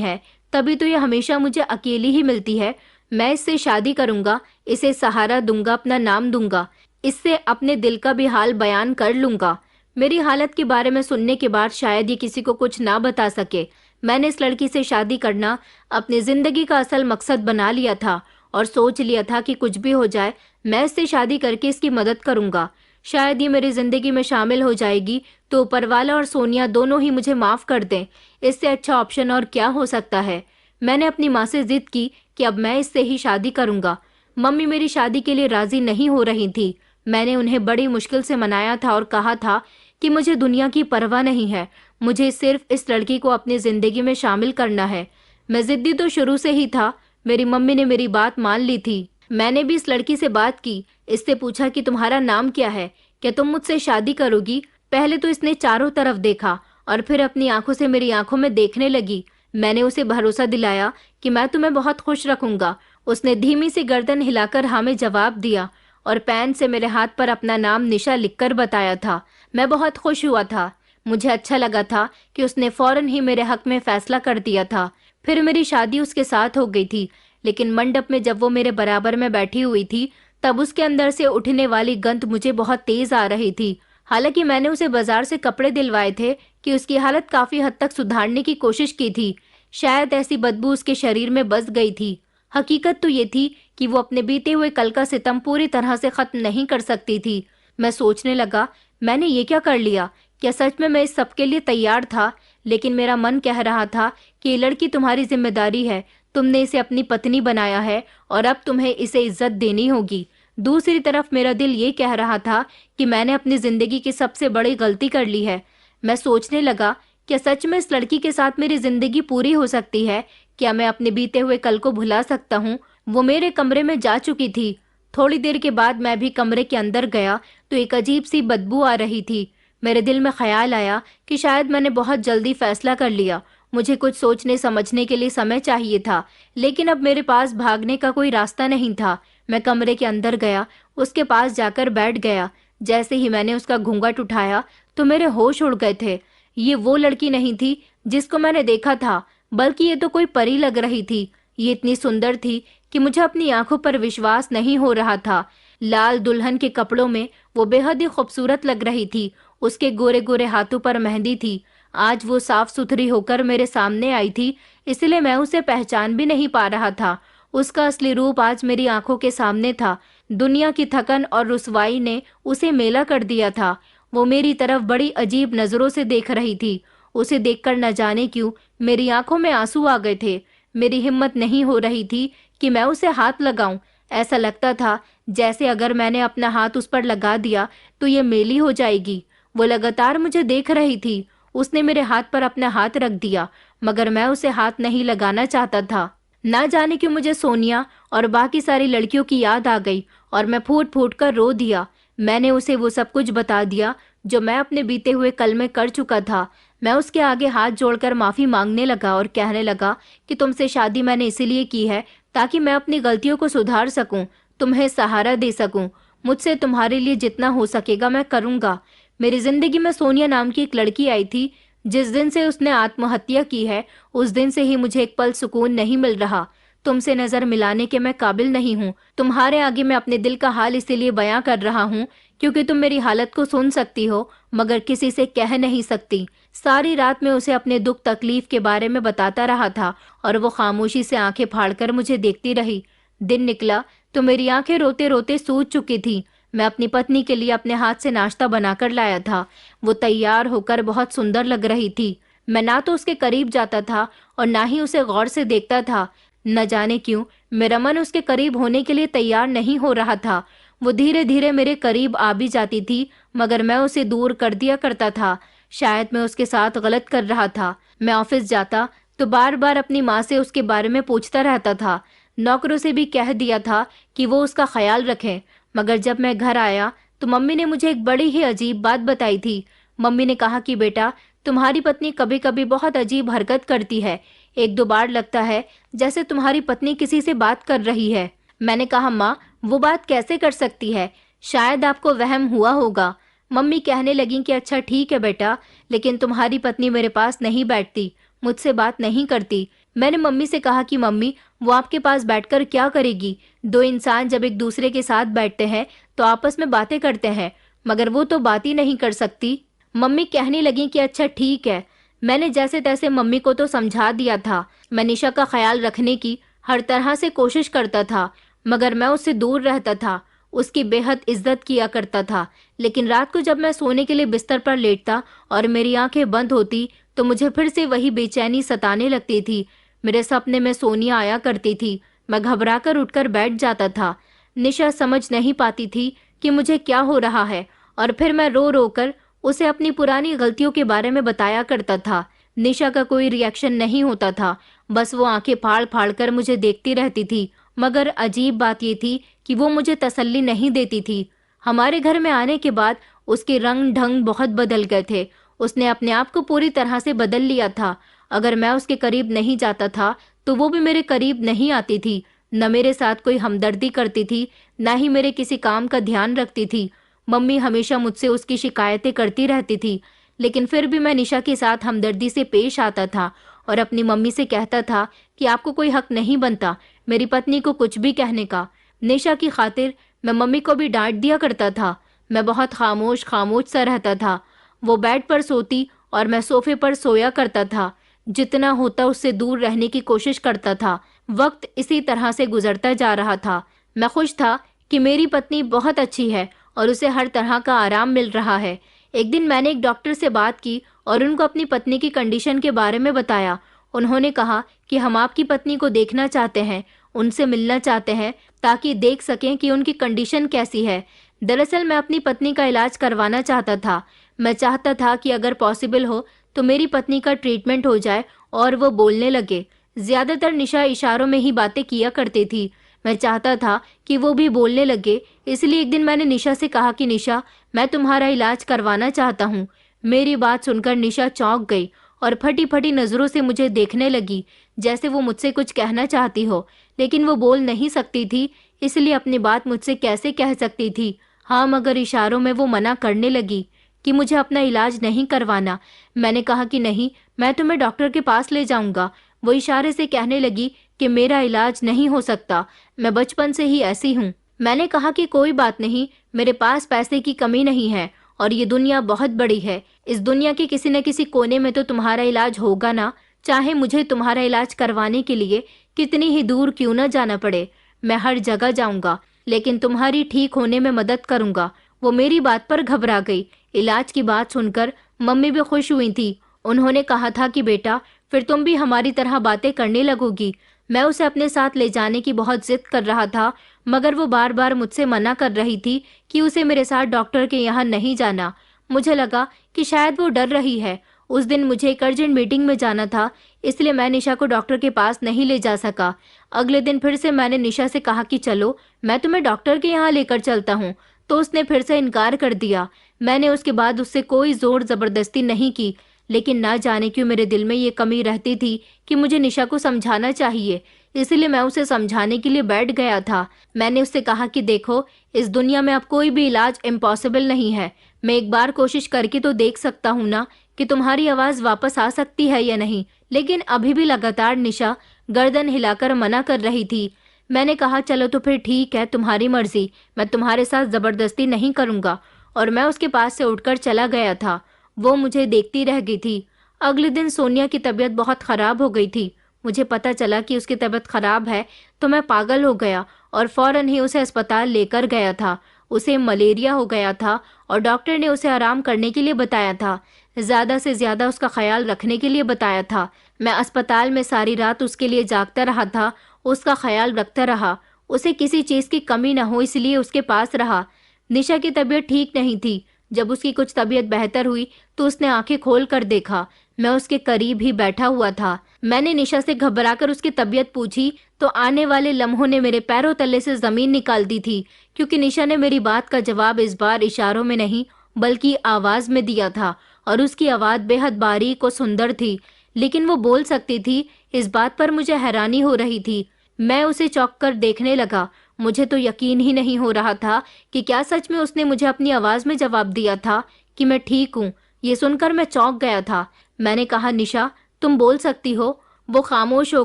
है, तभी तो ये हमेशा मुझे अकेली ही मिलती है। मैं इससे शादी करूंगा, इसे सहारा दूंगा, अपना नाम दूंगा, इससे अपने दिल का भी हाल बयान कर लूंगा। मेरी हालत के बारे में सुनने के बाद शायद ये किसी को कुछ ना बता सके। मैंने इस लड़की से शादी करना अपनी जिंदगी का असल मकसद बना लिया था और सोच लिया था कि कुछ भी हो जाए मैं इससे शादी करके इसकी मदद करूंगा। शायद ये मेरी जिंदगी में शामिल हो जाएगी तो ऊपर वाला और सोनिया दोनों ही मुझे माफ कर दें। इससे अच्छा ऑप्शन और क्या हो सकता है। मैंने अपनी माँ से जिद की कि अब मैं इससे ही शादी करूंगा। मम्मी मेरी शादी के लिए राजी नहीं हो रही थी। मैंने उन्हें बड़ी मुश्किल से मनाया था और कहा था कि मुझे दुनिया की परवाह नहीं है, मुझे सिर्फ इस लड़की को अपनी जिंदगी में शामिल करना है। मैं जिद्दी तो शुरू से ही था। मेरी मम्मी ने मेरी बात मान ली थी। मैंने भी इस लड़की से बात की, इससे पूछा कि तुम्हारा नाम क्या है, क्या तुम मुझसे शादी करोगी। पहले तो इसने चारों तरफ देखा और फिर अपनी आंखों से मेरी आंखों में देखने लगी। मैंने उसे भरोसा दिलाया कि मैं तुम्हें बहुत खुश रखूंगा। उसने धीमी सी गर्दन हिलाकर हाँ में जवाब दिया और पेन से मेरे हाथ पर अपना नाम निशा लिखकर बताया था। मैं बहुत खुश हुआ था। मुझे अच्छा लगा था कि उसने फौरन ही मेरे हक में फैसला कर दिया था। फिर मेरी शादी उसके साथ हो गई थी, लेकिन मंडप में जब वो मेरे बराबर में बैठी हुई थी तब उसके अंदर से उठने वाली गंध मुझे बहुत तेज आ रही थी। हालांकि मैंने उसे बाजार से कपड़े दिलवाए थे कि उसकी हालत काफी हद तक सुधारने की कोशिश की थी। शायद ऐसी बदबू उसके शरीर में बस गई थी। हकीकत तो ये थी कि वो अपने बीते हुए कल का सितम पूरी तरह से खत्म नहीं कर सकती थी। मैं सोचने लगा, मैंने ये क्या कर लिया। क्या सच में मैं इस सब के लिए तैयार था। लेकिन मेरा मन कह रहा था कि ये लड़की तुम्हारी जिम्मेदारी है, तुमने इसे अपनी पत्नी बनाया है और अब तुम्हें इसे इज्जत देनी होगी। दूसरी तरफ मेरा दिल ये कह रहा था कि मैंने अपनी जिंदगी की सबसे बड़ी गलती कर ली है। मैं सोचने लगा, क्या सच में इस लड़की के साथ मेरी जिंदगी पूरी हो सकती है। क्या मैं अपने बीते हुए कल को भुला सकता हूँ। वो मेरे कमरे में जा चुकी थी। थोड़ी देर के बाद मैं भी कमरे के अंदर गया तो एक अजीब सी बदबू आ रही थी। मेरे दिल में ख्याल आया कि शायद मैंने बहुत जल्दी फैसला कर लिया। मुझे कुछ सोचने समझने के लिए समय चाहिए था, लेकिन अब मेरे पास भागने का कोई रास्ता नहीं था। मैं कमरे के अंदर गया, उसके पास जाकर बैठ गया। जैसे ही मैंने उसका घूंघट उठाया तो मेरे होश उड़ गए थे। ये वो लड़की नहीं थी जिसको मैंने देखा था, बल्कि ये तो कोई परी लग रही थी। ये इतनी सुंदर थी कि मुझे अपनी आंखों पर विश्वास नहीं हो रहा था। लाल दुल्हन के कपड़ों में वो बेहद ही खूबसूरत लग रही थी। उसके गोरे गोरे हाथों पर मेहंदी थी। आज वो साफ सुथरी होकर मेरे सामने आई थी, इसलिए मैं उसे पहचान भी नहीं पा रहा था। उसका असली रूप आज मेरी आंखों के सामने था। दुनिया की थकन और रुसवाई ने उसे मेला कर दिया था। वो मेरी तरफ बड़ी अजीब नजरों से देख रही थी। उसे देखकर न जाने क्यों मेरी आंखों में आंसू आ गए थे। मेरी हिम्मत नहीं हो रही थी कि मैं उसे हाथ लगाऊं। ऐसा लगता था जैसे अगर मैंने अपना हाथ उस पर लगा दिया तो ये मेली हो जाएगी। वो लगातार मुझे देख रही थी। उसने मेरे हाथ पर अपना हाथ रख दिया, मगर मैं उसे हाथ नहीं लगाना चाहता था। ना जाने क्यों मुझे सोनिया और बाकी सारी लड़कियों की याद आ गई और मैं फूट फूट कर रो दिया। मैंने उसे वो सब कुछ बता दिया जो मैं अपने बीते हुए कल में कर चुका था। मैं उसके आगे हाथ जोड़कर माफी मांगने लगा और कहने लगा कि तुमसे शादी मैंने इसीलिए की है ताकि मैं अपनी गलतियों को सुधार सकूं, तुम्हें सहारा दे सकूं। मुझसे तुम्हारे लिए जितना हो सकेगा मैं करूंगा। मेरी जिंदगी में सोनिया नाम की एक लड़की आई थी। जिस दिन से उसने आत्महत्या की है उस दिन से ही मुझे एक पल सुकून नहीं मिल रहा। तुमसे नजर मिलाने के मैं काबिल नहीं हूँ। तुम्हारे आगे मैं अपने दिल का हाल इसीलिए बयां कर रहा हूँ क्योंकि तुम मेरी हालत को सुन सकती हो मगर किसी से कह नहीं सकती। सारी रात मैं उसे अपने दुख तकलीफ के बारे में बताता रहा था और वो खामोशी से आंखें फाड़कर मुझे देखती रही। दिन निकला तो मेरी आंखें रोते रोते सूज चुकी थी। मैं अपनी पत्नी के लिए अपने हाथ से नाश्ता बनाकर लाया था। वो तैयार होकर बहुत सुंदर लग रही थी। मैं ना तो उसके करीब जाता था और ना ही उसे गौर से देखता था। न जाने क्यों मेरा मन उसके करीब होने के लिए तैयार नहीं हो रहा था। वो धीरे धीरे मेरे करीब आ भी जाती थी मगर मैं उसे दूर कर दिया करता था। शायद मैं उसके साथ गलत कर रहा था। मैं ऑफिस जाता तो बार बार अपनी माँ से उसके बारे में पूछता रहता था। नौकरों से भी कह दिया था कि वो उसका ख्याल रखें, मगर जब मैं घर आया तो मम्मी ने मुझे एक बड़ी ही अजीब बात बताई थी। मम्मी ने कहा कि बेटा, तुम्हारी पत्नी कभी कभी बहुत अजीब हरकत करती है। एक दो बार लगता है जैसे तुम्हारी पत्नी किसी से बात कर रही है। मैंने कहा माँ, वो बात कैसे कर सकती है, शायद आपको वहम हुआ होगा। मम्मी कहने लगी कि अच्छा ठीक है बेटा, लेकिन तुम्हारी पत्नी मेरे पास नहीं बैठती, मुझसे बात नहीं करती। मैंने मम्मी से कहा कि मम्मी, वो आपके पास बैठकर क्या करेगी? दो इंसान जब एक दूसरे के साथ बैठते हैं तो आपस में बातें करते हैं, मगर वो तो बात ही नहीं कर सकती। मम्मी कहने लगी कि अच्छा ठीक है। मैंने जैसे तैसे मम्मी को तो समझा दिया था। मैं निशा का ख्याल रखने की हर तरह से कोशिश करता था, मगर मैं उससे दूर रहता था, उसकी बेहद इज्जत किया करता था। लेकिन रात को जब मैं सोने के लिए बिस्तर पर लेटता और मेरी आंखें बंद होती तो मुझे फिर से वही बेचैनी सताने लगती थी। मेरे सपने में सोनिया आया करती थी। मैं घबराकर उठकर बैठ जाता था। निशा समझ नहीं पाती थी कि मुझे क्या हो रहा है, और फिर मैं रो रो कर उसे अपनी पुरानी गलतियों के बारे में बताया करता था। निशा का कोई रिएक्शन नहीं होता था, बस वो आंखें फाड़ फाड़ कर मुझे देखती रहती थी। मगर अजीब बात ये थी कि वो मुझे तसल्ली नहीं देती थी। हमारे घर में आने के बाद उसके रंग ढंग बहुत बदल गए थे। उसने अपने आप को पूरी तरह से बदल लिया था। अगर मैं उसके करीब नहीं जाता था तो वो भी मेरे करीब नहीं आती थी। न मेरे साथ कोई हमदर्दी करती थी, न ही मेरे किसी काम का ध्यान रखती थी। मम्मी हमेशा मुझसे उसकी शिकायतें करती रहती थी, लेकिन फिर भी मैं निशा के साथ हमदर्दी से पेश आता था और अपनी मम्मी से कहता था कि आपको कोई हक नहीं बनता मेरी पत्नी को कुछ भी कहने का। निशा की खातिर मैं मम्मी को भी डांट दिया करता था। मैं बहुत खामोश खामोश सा रहता था। वो बेड पर सोती और मैं सोफे पर सोया करता था। जितना होता उससे दूर रहने की कोशिश करता था। वक्त इसी तरह से गुजरता जा रहा था। मैं खुश था कि मेरी पत्नी बहुत अच्छी है और उसे हर तरह का आराम मिल रहा है। एक दिन मैंने एक डॉक्टर से बात की और उनको अपनी पत्नी की कंडीशन के बारे में बताया। उन्होंने कहा कि हम आपकी पत्नी को देखना चाहते हैं, उनसे मिलना चाहते हैं ताकि देख सकें कि उनकी कंडीशन कैसी है। दरअसल मैं अपनी पत्नी का इलाज करवाना चाहता था। मैं चाहता था कि अगर पॉसिबल हो तो मेरी पत्नी का ट्रीटमेंट हो जाए और वो बोलने लगे। ज्यादातर निशा इशारों में ही बातें किया करती थी। मैं चाहता था कि वो भी बोलने लगे, इसलिए एक दिन मैंने निशा से कहा कि निशा, मैं तुम्हारा इलाज करवाना चाहता हूँ। मेरी बात सुनकर निशा चौंक गई और फटी फटी नजरों से मुझे देखने लगी, जैसे वो मुझसे कुछ कहना चाहती हो, लेकिन वो बोल नहीं सकती थी, इसलिए अपनी बात मुझसे कैसे कह सकती थी। हाँ, मगर इशारों में वो मना करने लगी कि मुझे अपना इलाज नहीं करवाना। मैंने कहा कि नहीं, मैं तुम्हें डॉक्टर के पास ले जाऊंगा। वो इशारे से कहने लगी कि मेरा इलाज नहीं हो सकता, मैं बचपन से ही ऐसी हूँ। मैंने कहा कि कोई बात नहीं, मेरे पास पैसे की कमी नहीं है और ये दुनिया बहुत बड़ी है। इस दुनिया के किसी न किसी कोने में तो तुम्हारा इलाज होगा ना, चाहे मुझे तुम्हारा इलाज करवाने के लिए कितनी ही दूर क्यों न जाना पड़े। मैं हर जगह जाऊंगा, लेकिन तुम्हारी ठीक होने में मदद करूंगा। वो मेरी बात पर घबरा गई। इलाज की बात सुनकर मम्मी भी खुश हुई थी। उन्होंने कहा था कि बेटा, फिर तुम भी हमारी तरह बातें करने लगोगी। मैं उसे अपने साथ ले जाने की बहुत जिद कर रहा था, मगर वो बार बार मुझसे मना कर रही थी कि उसे मेरे साथ डॉक्टर के यहाँ नहीं जाना। मुझे लगा कि शायद वो डर रही है। उस दिन मुझे एक अर्जेंट मीटिंग में जाना था, इसलिए मैं निशा को डॉक्टर के पास नहीं ले जा सका। अगले दिन फिर से मैंने निशा से कहा कि चलो, मैं तुम्हें डॉक्टर के यहाँ लेकर चलता हूँ, तो उसने फिर से इनकार कर दिया। मैंने उसके बाद उससे कोई जोर जबरदस्ती नहीं की, लेकिन ना जाने क्यों मेरे दिल में ये कमी रहती थी कि मुझे निशा को समझाना चाहिए। इसलिए मैं उसे समझाने के लिए बैठ गया था। मैंने उससे कहा कि देखो, इस दुनिया में अब कोई भी इलाज इम्पॉसिबल नहीं है। मैं एक बार कोशिश करके तो देख सकता हूँ ना कि तुम्हारी आवाज वापस आ सकती है या नहीं। लेकिन अभी भी लगातार निशा गर्दन हिलाकर मना कर रही थी। मैंने कहा चलो तो फिर ठीक है, तुम्हारी मर्जी, मैं तुम्हारे साथ जबरदस्ती नहीं करूंगा, और मैं उसके पास से उठकर चला गया था। वो मुझे देखती रह गई थी। अगले दिन सोनिया की तबीयत बहुत खराब हो गई थी। मुझे पता चला कि उसकी तबीयत खराब है तो मैं पागल हो गया और फौरन ही उसे अस्पताल लेकर गया था। उसे मलेरिया हो गया था और डॉक्टर ने उसे आराम करने के लिए बताया था, ज्यादा से ज्यादा उसका ख्याल रखने के लिए बताया था। मैं अस्पताल में सारी रात उसके लिए जागता रहा था, उसका ख्याल रखता रहा, उसे किसी चीज की कमी न हो इसलिए उसके पास रहा। निशा की तबीयत ठीक नहीं थी। जब उसकी कुछ तबीयत बेहतर हुई तो उसने आंखें खोल कर देखा। मैं उसके करीब ही बैठा हुआ था। मैंने निशा से घबराकर उसकी तबीयत पूछी तो आने वाले लम्हों ने मेरे पैरों तले से जमीन निकाल दी थी, क्योंकि निशा ने मेरी बात का जवाब इस बार इशारों में नहीं बल्कि आवाज में दिया था, और उसकी आवाज बेहद बारीक और सुंदर थी, लेकिन वो बोल सकती थी, इस बात पर मुझे हैरानी हो रही थी। मैं उसे चौंक कर देखने लगा। मुझे तो यकीन ही नहीं हो रहा था कि क्या सच में उसने मुझे अपनी आवाज में जवाब दिया था कि मैं ठीक हूँ। ये सुनकर मैं चौंक गया था। मैंने कहा, निशा, तुम बोल सकती हो। वो खामोश हो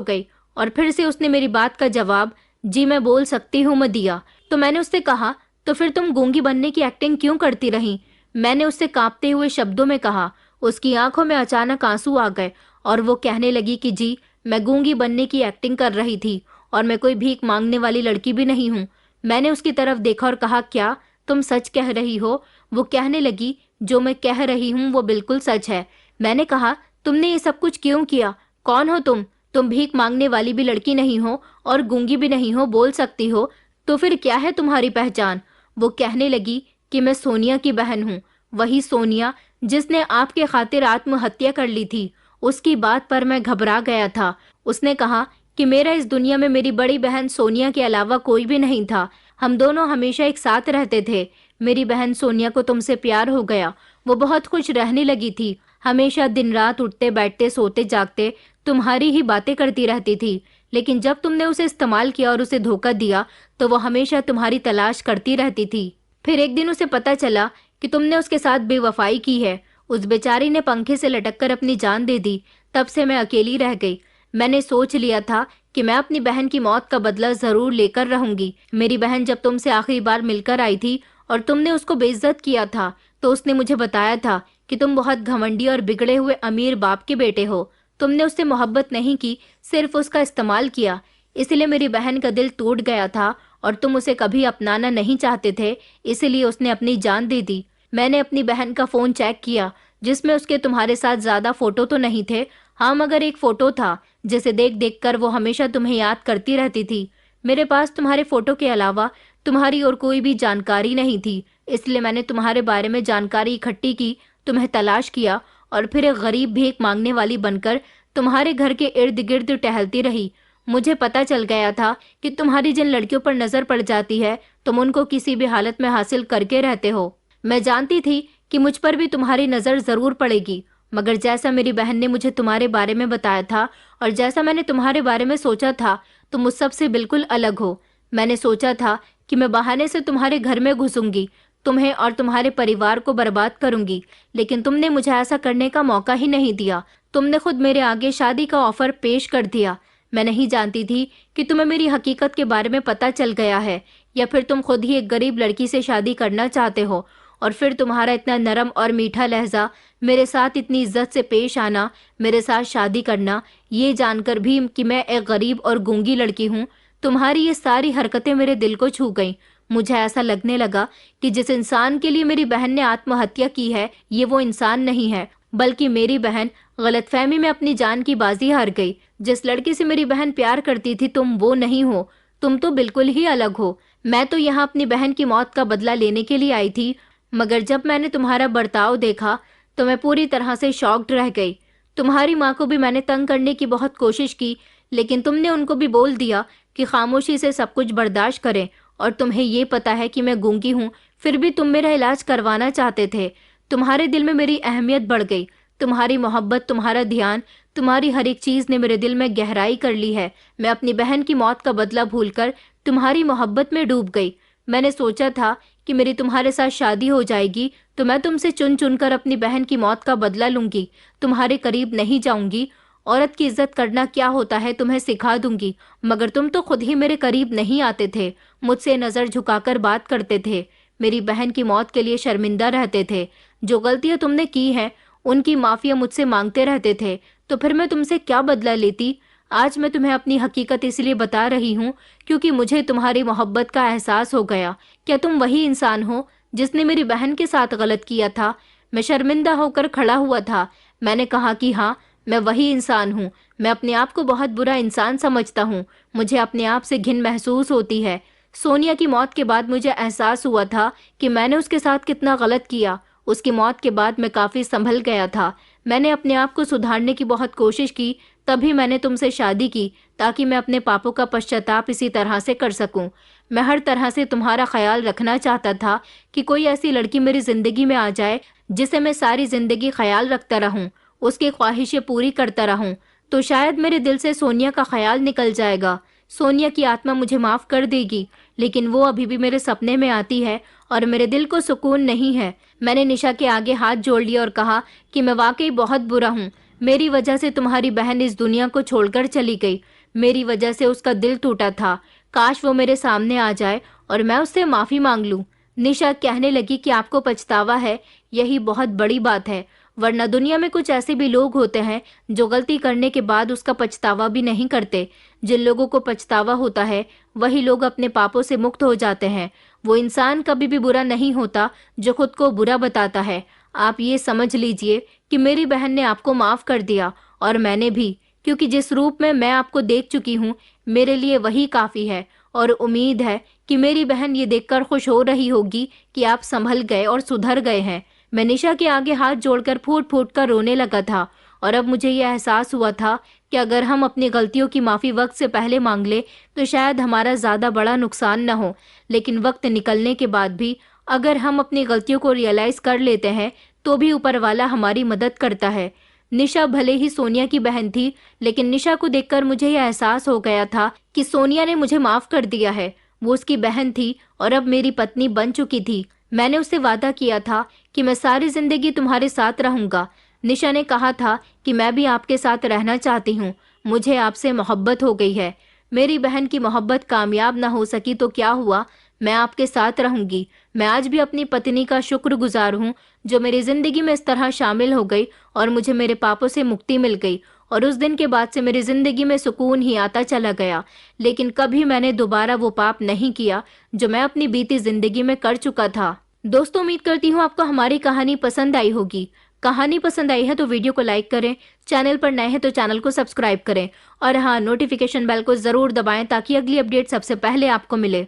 गई और फिर से उसने मेरी बात का जवाब, जी मैं बोल सकती हूँ, में दिया। तो मैंने उससे कहा, तो फिर तुम गूंगी बनने की एक्टिंग क्यों करती रही? मैंने उससे कांपते हुए शब्दों में कहा। उसकी आंखों में अचानक आंसू आ गए और वो कहने लगी कि जी, मैं गूंगी बनने की एक्टिंग कर रही थी और मैं कोई भीख मांगने वाली लड़की भी नहीं हूँ। मैंने उसकी तरफ देखा और कहा, क्या तुम सच कह रही हो? वो कहने लगी, जो मैं कह रही हूँ वो बिल्कुल सच है। मैंने कहा, तुमने ये सब कुछ क्यों किया? कौन हो तुम? तुम भीख मांगने वाली भी लड़की नहीं हो और गूंगी भी नहीं हो, बोल सकती हो। तो फिर क्या है तुम्हारी पहचान? वो कहने लगी कि मैं सोनिया की बहन हूँ, वही सोनिया जिसने आपके खातिर आत्महत्या कर ली थी। उसकी बात पर मैं घबरा गया था। उसने कहा कि मेरा इस दुनिया में मेरी बड़ी बहन सोनिया के अलावा कोई भी नहीं था। हम दोनों हमेशा एक साथ रहते थे। मेरी बहन सोनिया को तुमसे प्यार हो गया। वो बहुत खुश रहने लगी थी। हमेशा दिन रात उठते बैठते सोते जागते तुम्हारी ही बातें करती रहती थी। लेकिन जब तुमने उसे इस्तेमाल किया और उसे धोखा दिया तो वो हमेशा तुम्हारी तलाश करती रहती थी। फिर एक दिन उसे पता चला कि तुमने उसके साथ बेवफाई की है। उस बेचारी ने पंखे से लटककर अपनी जान दे दी। तब से मैं अकेली रह गई। मैंने सोच लिया था कि मैं अपनी बहन की मौत का बदला जरूर लेकर रहूंगी। मेरी बहन जब तुमसे आखिरी बार मिलकर आई थी और तुमने उसको बेइज्जत किया था तो उसने मुझे बताया था कि तुम बहुत घमंडी और बिगड़े हुए अमीर बाप के बेटे हो। तुमने उससे मोहब्बत नहीं की, सिर्फ उसका इस्तेमाल किया। इसलिए मेरी बहन का दिल टूट गया था और तुम उसे कभी अपनाना नहीं चाहते थे, इसलिए उसने अपनी जान दे दी। मैंने अपनी बहन का फोन चेक किया जिसमें उसके तुम्हारे साथ ज्यादा फोटो तो नहीं थे। हाँ, मगर एक फोटो था जिसे देख देख कर वो हमेशा तुम्हें याद करती रहती थी। मेरे पास तुम्हारे फोटो के अलावा तुम्हारी और कोई भी जानकारी नहीं थी, इसलिए मैंने तुम्हारे बारे में जानकारी इकट्ठी की, तुम्हें तलाश किया और फिर एक गरीब भीख मांगने वाली बनकर तुम्हारे घर के इर्द गिर्द टहलती रही। मुझे पता चल गया था कि तुम्हारी जिन लड़कियों पर नजर पड़ जाती है तुम उनको किसी भी हालत में हासिल करके रहते हो। मैं जानती थी कि मुझ पर भी तुम्हारी नजर जरूर पड़ेगी, मगर जैसा मेरी बहन ने मुझे तुम्हारे बारे में बताया था और जैसा मैंने तुम्हारे बारे में सोचा था तुम उस सब से बिल्कुल अलग हो। मैंने सोचा था कि मैं बहाने से तुम्हारे घर में घुसूंगी, तुम्हें और तुम्हारे परिवार को बर्बाद करूंगी, लेकिन तुमने मुझे ऐसा करने का मौका ही नहीं दिया। तुमने खुद मेरे आगे शादी का ऑफर पेश कर दिया। मैं नहीं जानती थी कि तुम्हें मेरी हकीकत के बारे में पता चल गया है या फिर तुम खुद ही एक गरीब लड़की से शादी करना चाहते हो और फिर तुम्हारा इतना नरम और मीठा लहजा, मेरे साथ इतनी इज्जत से पेश आना, मेरे साथ शादी करना, ये जानकर भी कि मैं एक गरीब और गूंगी लड़की हूँ। तुम्हारी ये सारी हरकतें मेरे दिल को छू गईं। मुझे ऐसा लगने लगा कि जिस इंसान के लिए मेरी बहन ने आत्महत्या की है ये वो इंसान नहीं है, बल्कि मेरी बहन गलतफहमी में अपनी जान की बाजी हार गई। जिस लड़की से मेरी बहन प्यार करती थी तुम वो नहीं हो, तुम तो बिल्कुल ही अलग हो। मैं तो यहाँ अपनी बहन की मौत का बदला लेने के लिए आई थी, मगर जब मैंने तुम्हारा बर्ताव देखा तो मैं पूरी तरह से शॉक्ड रह गई। तुम्हारी माँ को भी मैंने तंग करने की बहुत कोशिश की, लेकिन तुमने उनको भी बोल दिया कि खामोशी से सब कुछ बर्दाश्त करें, और तुम्हें ये पता है कि मैं गूंगी हूँ, फिर भी तुम मेरा इलाज करवाना चाहते थे। तुम्हारे दिल में मेरी अहमियत बढ़ गई। तुम्हारी मोहब्बत, तुम्हारा ध्यान, तुम्हारी हर एक चीज ने मेरे दिल में गहराई कर ली है। मैं अपनी बहन की मौत का बदला भूलकर तुम्हारी मोहब्बत में डूब गई। मैंने सोचा था कि मेरी तुम्हारे साथ शादी हो जाएगी तो मैं तुमसे चुन चुनकर अपनी बहन की मौत का बदला लूंगी, तुम्हारे करीब नहीं जाऊंगी, औरत की इज्जत करना क्या होता है तुम्हें सिखा दूंगी। मगर तुम तो खुद ही मेरे करीब नहीं आते थे, मुझसे नजर झुकाकर बात करते थे, मेरी बहन की मौत के लिए शर्मिंदा रहते थे। जो गलतियां तुमने की हैं उनकी माफिया मुझसे मांगते रहते थे, तो फिर मैं तुमसे क्या बदला लेती? आज मैं तुम्हें अपनी हकीकत इसलिए बता रही हूँ क्योंकि मुझे तुम्हारी मोहब्बत का एहसास हो गया। क्या तुम वही इंसान हो जिसने मेरी बहन के साथ गलत किया था? मैं शर्मिंदा होकर खड़ा हुआ था। मैंने कहा कि हाँ, मैं वही इंसान हूँ। मैं अपने आप को बहुत बुरा इंसान समझता हूँ। मुझे अपने आप से घिन महसूस होती है। सोनिया की मौत के बाद मुझे एहसास हुआ था कि मैंने उसके साथ कितना गलत किया। उसकी मौत के बाद मैं काफी संभल गया था। मैंने अपने आप को सुधारने की बहुत कोशिश की, तभी मैंने तुमसे शादी की ताकि मैं अपने पापों का पश्चाताप इसी तरह से कर सकूं। मैं हर तरह से तुम्हारा ख्याल रखना चाहता था कि कोई ऐसी लड़की मेरी जिंदगी में आ जाए जिसे मैं सारी जिंदगी ख्याल रखता रहूं, उसकी ख्वाहिशें पूरी करता रहूं, तो शायद मेरे दिल से सोनिया का ख्याल निकल जाएगा। सोनिया की आत्मा मुझे माफ कर देगी। लेकिन वो अभी भी मेरे सपने में आती है और मेरे दिल को सुकून नहीं है। मैंने निशा के आगे हाथ जोड़ लिया और कहा कि मैं वाकई बहुत बुरा हूँ। मेरी वजह से तुम्हारी बहन इस दुनिया को छोड़कर चली गई। मेरी वजह से उसका दिल टूटा था। काश वो मेरे सामने आ जाए और मैं उससे माफी मांग लूं। निशा कहने लगी कि आपको पछतावा है, यही बहुत बड़ी बात है, वरना दुनिया में कुछ ऐसे भी लोग होते हैं जो गलती करने के बाद उसका पछतावा भी नहीं करते। जिन लोगों को पछतावा होता है वही लोग अपने पापों से मुक्त हो जाते हैं। वो इंसान कभी भी बुरा नहीं होता जो खुद को बुरा बताता है। आप ये समझ लीजिए कि मेरी बहन ने आपको माफ कर दिया और मैंने भी, क्योंकि जिस रूप में मैं आपको देख चुकी हूँ मेरे लिए वही काफी है। और उम्मीद है कि मेरी बहन ये देखकर खुश हो रही होगी कि आप संभल गए और सुधर गए हैं। मैं निशा के आगे हाथ जोड़कर फूट फूट कर रोने लगा था और अब मुझे यह एहसास हुआ था कि अगर हम अपनी गलतियों की माफी वक्त से पहले मांग ले तो शायद हमारा ज्यादा बड़ा नुकसान न हो। लेकिन वक्त निकलने के बाद भी अगर हम अपनी गलतियों को रियलाइज कर लेते हैं तो भी ऊपर वाला हमारी मदद करता है। निशा भले ही सोनिया की बहन थी, लेकिन निशा को देखकर मुझे यह एहसास हो गया था कि सोनिया ने मुझे माफ कर दिया है। वो उसकी बहन थी और अब मेरी पत्नी बन चुकी थी। मैंने उससे वादा किया था कि मैं सारी जिंदगी तुम्हारे साथ रहूंगा। निशा ने कहा था कि मैं भी आपके साथ रहना चाहती हूँ। मुझे आपसे मोहब्बत हो गई है। मेरी बहन की मोहब्बत कामयाब ना हो सकी तो क्या हुआ, मैं आपके साथ रहूंगी। मैं आज भी अपनी पत्नी का शुक्रगुजार हूँ जो मेरी जिंदगी में इस तरह शामिल हो गई और मुझे मेरे पापों से मुक्ति मिल गई। और उस दिन के बाद से मेरी जिंदगी में सुकून ही आता चला गया। लेकिन कभी मैंने दोबारा वो पाप नहीं किया जो मैं अपनी बीती जिंदगी में कर चुका था। दोस्तों, उम्मीद करती हूँ आपको हमारी कहानी पसंद आई होगी। कहानी पसंद आई है तो वीडियो को लाइक करें, चैनल पर नए हैं तो चैनल को सब्सक्राइब करें और हाँ, नोटिफिकेशन बेल को जरूर दबाएं ताकि अगली अपडेट सबसे पहले आपको मिले।